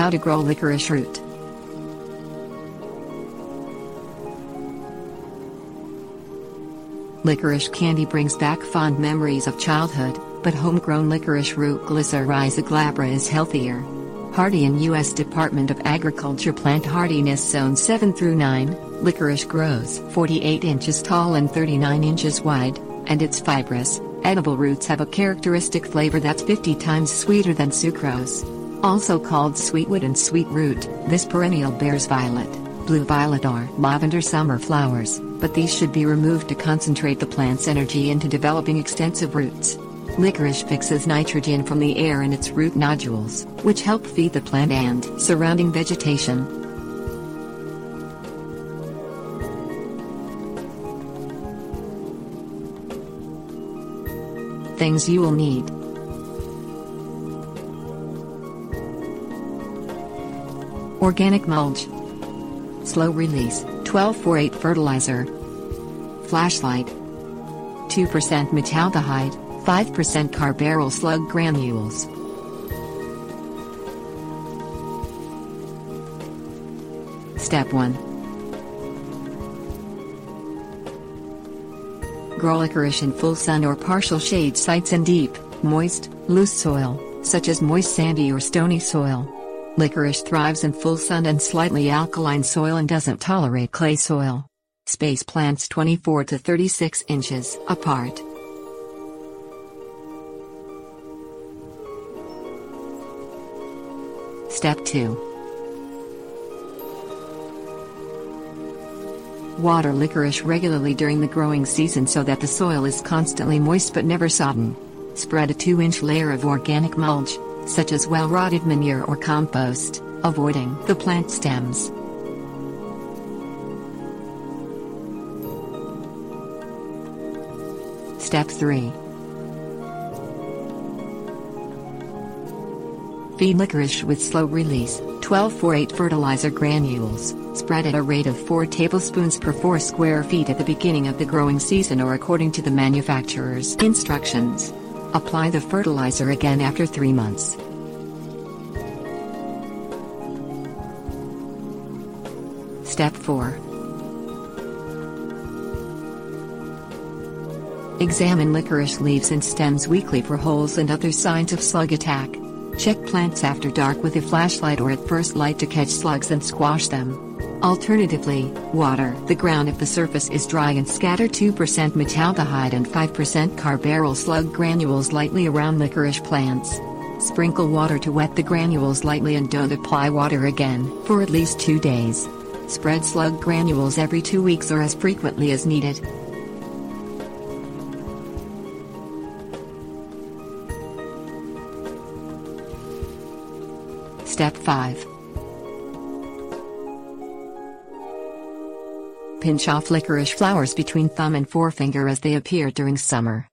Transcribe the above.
How to grow licorice root. Licorice candy brings back fond memories of childhood, but homegrown licorice root Glycyrrhiza glabra is healthier. Hardy in U.S. Department of Agriculture Plant Hardiness Zone 7 through 9, licorice grows 48 inches tall and 39 inches wide, and its fibrous, edible roots have a characteristic flavor that's 50 times sweeter than sucrose. Also called sweetwood and sweet root, this perennial bears violet, blue-violet or lavender summer flowers, but these should be removed to concentrate the plant's energy into developing extensive roots. Licorice fixes nitrogen from the air in its root nodules, which help feed the plant and surrounding vegetation. Things you will need. Organic mulch, slow release 12-4-8 fertilizer, flashlight, 2% metaldehyde, 5% carbaryl slug granules. Step 1. Grow licorice in full sun or partial shade sites in deep, moist, loose soil, such as moist sandy or stony soil. Licorice thrives in full sun and slightly alkaline soil and doesn't tolerate clay soil. Space plants 24 to 36 inches apart. Step 2. Water licorice regularly during the growing season so that the soil is constantly moist but never sodden. Spread a 2-inch layer of organic mulch, such as well-rotted manure or compost, avoiding the plant stems. Step 3. Feed licorice with slow-release, 12-4-8 fertilizer granules, spread at a rate of 4 tablespoons per 4 square feet at the beginning of the growing season or according to the manufacturer's instructions. Apply the fertilizer again after 3 months. Step 4. Examine licorice leaves and stems weekly for holes and other signs of slug attack. Check plants after dark with a flashlight or at first light to catch slugs and squash them. Alternatively, water the ground if the surface is dry and scatter 2% metaldehyde and 5% carbaryl slug granules lightly around licorice plants. Sprinkle water to wet the granules lightly and don't apply water again for at least 2 days. Spread slug granules every 2 weeks or as frequently as needed. Step 5. Pinch off licorice flowers between thumb and forefinger as they appear during summer.